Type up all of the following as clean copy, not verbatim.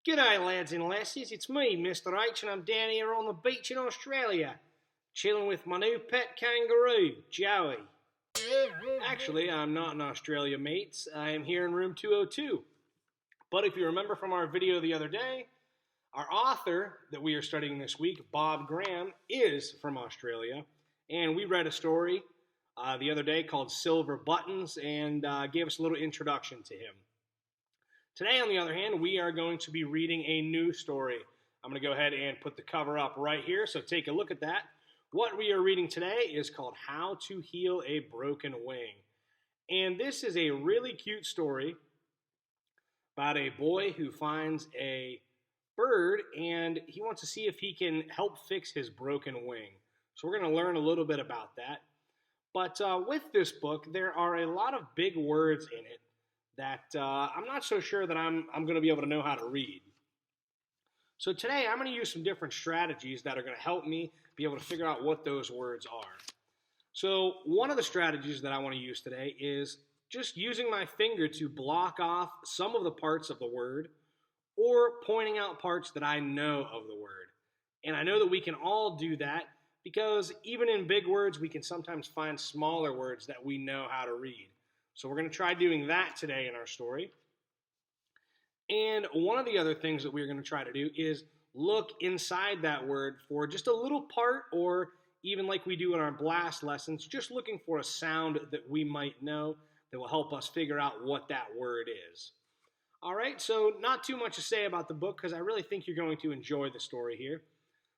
G'day lads and lassies, it's me, Mr. H, and I'm down here on the beach in Australia, chilling with my new pet kangaroo, Joey. Actually, I'm not in Australia, mates. I am here in room 202. But if you remember from our video the other day, our author that we are studying this week, Bob Graham, is from Australia, and we read a story the other day called Silver Buttons and gave us a little introduction to him. Today, on the other hand, we are going to be reading a new story. I'm going to go ahead and put the cover up right here, so take a look at that. What we are reading today is called How to Heal a Broken Wing. And this is a really cute story about a boy who finds a bird and he wants to see if he can help fix his broken wing. So we're going to learn a little bit about that. But with this book, there are a lot of big words in it that I'm not so sure that I'm going to be able to know how to read. So today I'm going to use some different strategies that are going to help me be able to figure out what those words are. So one of the strategies that I want to use today is just using my finger to block off some of the parts of the word or pointing out parts that I know of the word. And I know that we can all do that because even in big words, we can sometimes find smaller words that we know how to read. So we're going to try doing that today in our story. And one of the other things that we're going to try to do is look inside that word for just a little part, or even like we do in our blast lessons, just looking for a sound that we might know that will help us figure out what that word is. All right, so not too much to say about the book because I really think you're going to enjoy the story here.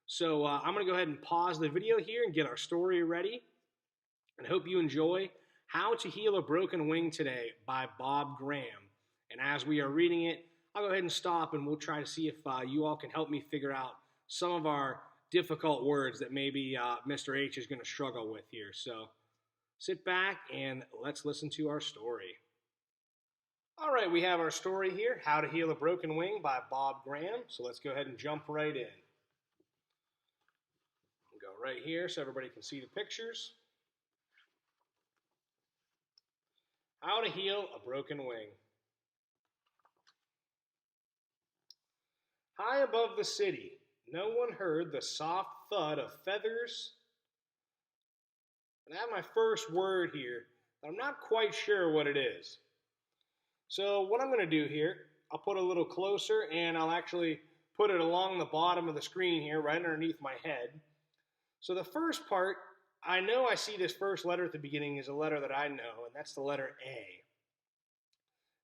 So I'm going to go ahead and pause the video here and get our story ready. And hope you enjoy How to Heal a Broken Wing today by Bob Graham. And as we are reading it, I'll go ahead and stop and we'll try to see if you all can help me figure out some of our difficult words that maybe Mr. H is going to struggle with here. So sit back and let's listen to our story. All right, we have our story here, How to Heal a Broken Wing by Bob Graham. So let's go ahead and jump right in. We'll go right here so everybody can see the pictures. How to Heal a Broken Wing. High above the city, no one heard the soft thud of feathers. And I have my first word here, but I'm not quite sure what it is. So what I'm going to do here, I'll put a little closer and I'll actually put it along the bottom of the screen here, right underneath my head. So the first part, I know I see this first letter at the beginning is a letter that I know, and that's the letter A.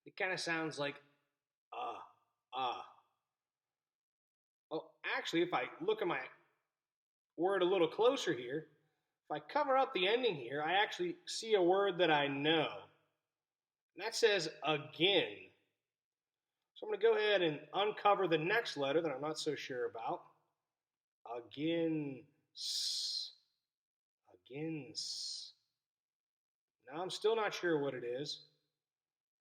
It kind of sounds like Oh, actually, if I look at my word a little closer here, if I cover up the ending here, I actually see a word that I know. And that says again. So I'm going to go ahead and uncover the next letter that I'm not so sure about. Again. Against. Now I'm still not sure what it is.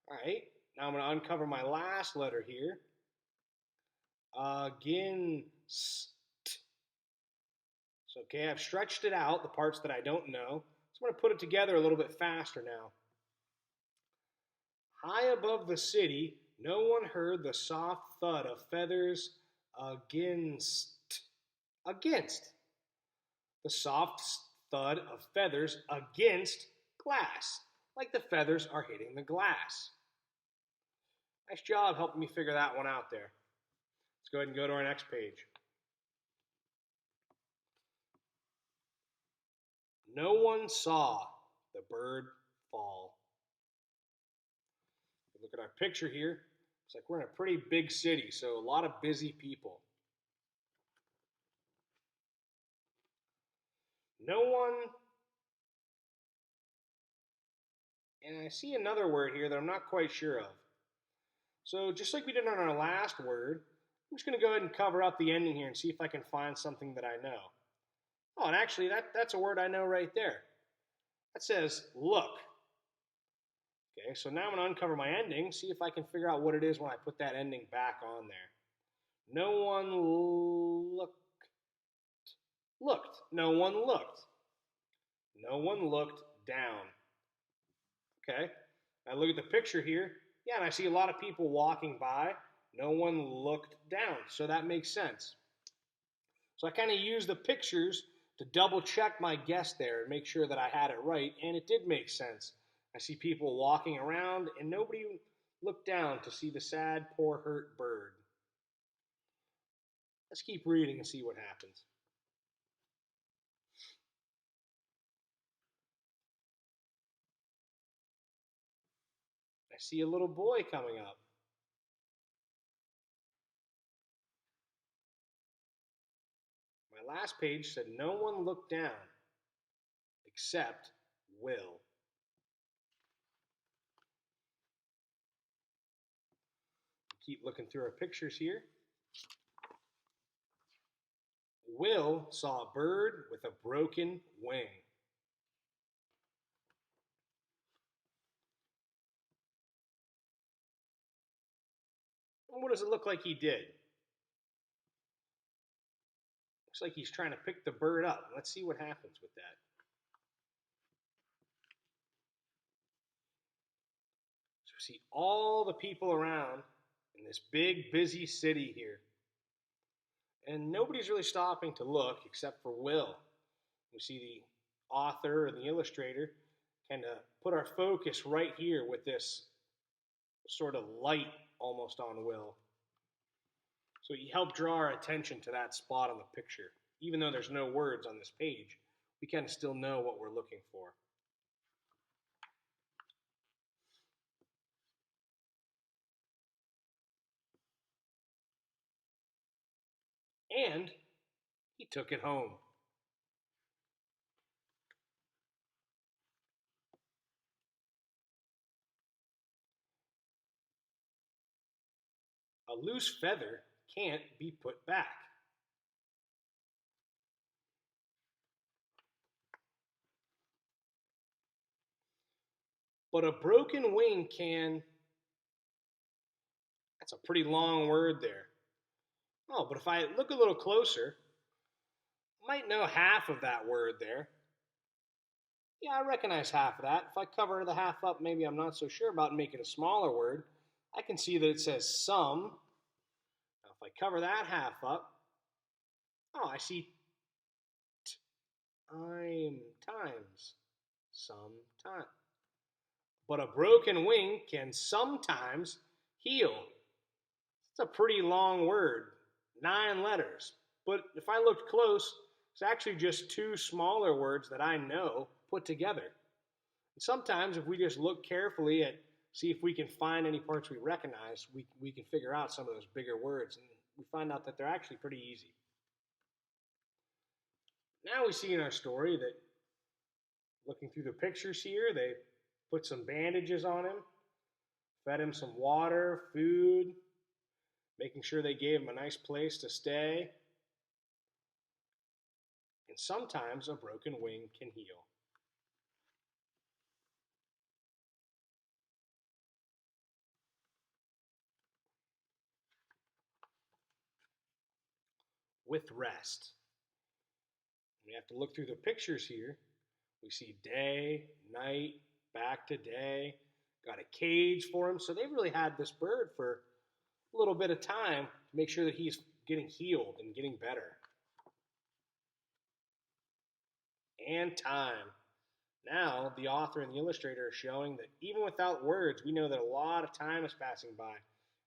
All right. Now I'm going to uncover my last letter here. Against. So, okay, I've stretched it out, the parts that I don't know. So I'm going to put it together a little bit faster now. High above the city, no one heard the soft thud of feathers against. Against. The soft thud of feathers against glass, like the feathers are hitting the glass. Nice job helping me figure that one out there. Let's go ahead and go to our next page. No one saw the bird fall. Look at our picture here. It's like we're in a pretty big city, so a lot of busy people. No one, and I see another word here that I'm not quite sure of. So just like we did on our last word, I'm just going to go ahead and cover up the ending here and see if I can find something that I know. Oh, and actually that's a word I know right there. That says look. Okay, so now I'm going to uncover my ending, see if I can figure out what it is when I put that ending back on there. No one looked. No one looked. No one looked down. Okay, I look at the picture here. Yeah, and I see a lot of people walking by. no one looked down. So that makes sense. So I kind of used the pictures to double check my guess there and make sure that I had it right, and it did make sense. I see people walking around, and nobody looked down to see the sad, poor, hurt bird. Let's keep reading and see what happens. I see a little boy coming up. My last page said no one looked down except Will. Keep looking through our pictures here. Will saw a bird with a broken wing. And what does it look like he did? Looks like he's trying to pick the bird up. Let's see what happens with that. So we see all the people around in this big, busy city here. And nobody's really stopping to look except for Will. We see the author and the illustrator kind of put our focus right here with this sort of light almost on Will. So he helped draw our attention to that spot on the picture. Even though there's no words on this page, we kind of still know what we're looking for. And he took it home. A loose feather can't be put back. But a broken wing can. That's a pretty long word there. Oh, but if I look a little closer, I might know half of that word there. Yeah, I recognize half of that. If I cover the half up, maybe I'm not so sure about making a smaller word. I can see that it says some. Now, if I cover that half up, oh, I see times. Sometime. But a broken wing can sometimes heal. It's a pretty long word, 9 letters. But if I looked close, it's actually just 2 smaller words that I know put together. And sometimes if we just look carefully at, see if we can find any parts we recognize, we can figure out some of those bigger words. And we find out that they're actually pretty easy. Now we see in our story that, looking through the pictures here, they put some bandages on him, fed him some water, food, making sure they gave him a nice place to stay. And sometimes a broken wing can heal. With rest. We have to look through the pictures here. We see day, night, back to day. Got a cage for him. So they really had this bird for a little bit of time to make sure that he's getting healed and getting better. And time. Now, the author and the illustrator are showing that even without words, we know that a lot of time is passing by.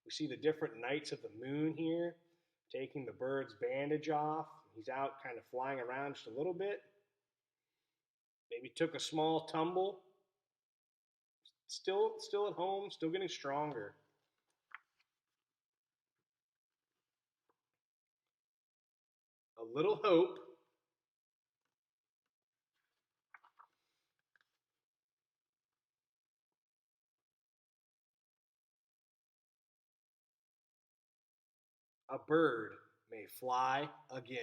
We see the different nights of the moon here, taking the bird's bandage off. He's out kind of flying around just a little bit. Maybe took a small tumble. Still at home, still getting stronger. A little hope. A bird may fly again.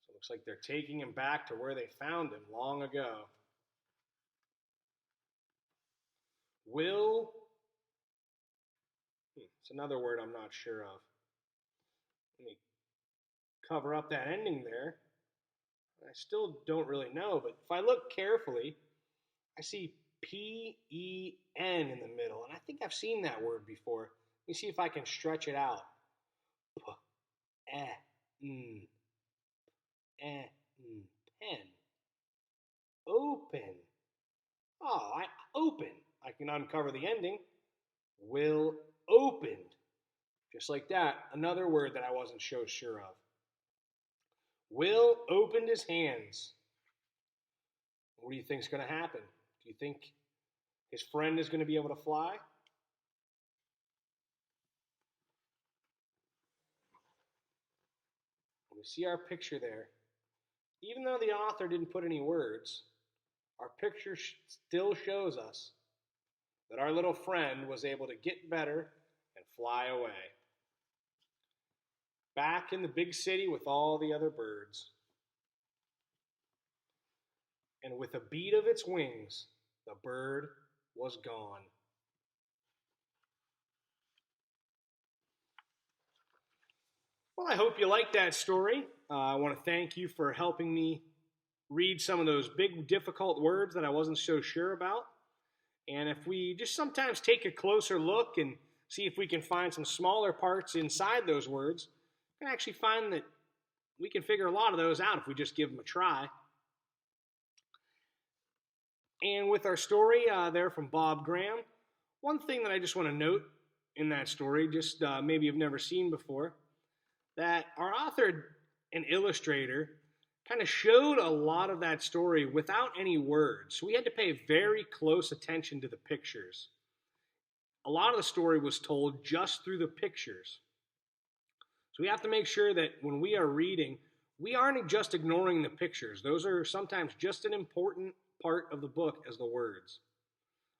So it looks like they're taking him back to where they found him long ago. Will, it's another word I'm not sure of. Let me cover up that ending there. I still don't really know, but if I look carefully, I see P-E-N in the middle, and I think I've seen that word before. me see if I can stretch it out. P, n, pen. Open. Oh, I open. I can uncover the ending. Will opened. Just like that, another word that I wasn't so sure of. Will opened his hands. What do you think is going to happen? Do you think his friend is going to be able to fly? We see our picture there. Even though the author didn't put any words, our picture still shows us that our little friend was able to get better and fly away. Back in the big city with all the other birds. And with a beat of its wings, the bird was gone. Well, I hope you liked that story. I want to thank you for helping me read some of those big, difficult words that I wasn't so sure about. And if we just sometimes take a closer look and see if we can find some smaller parts inside those words, we can actually find that we can figure a lot of those out if we just give them a try. And with our story there from Bob Graham, one thing that I just want to note in that story, just maybe you've never seen before, that our author and illustrator kind of showed a lot of that story without any words. So we had to pay very close attention to the pictures. A lot of the story was told just through the pictures. So we have to make sure that when we are reading, we aren't just ignoring the pictures. Those are sometimes just an important part of the book as the words.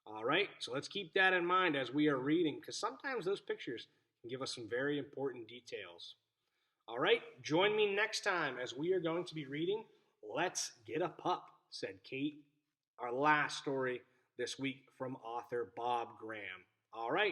All right, so let's keep that in mind as we are reading, because sometimes those pictures can give us some very important details. All right, join me next time as we are going to be reading Let's Get a Pup, said Kate, our last story this week from author Bob Graham. All right.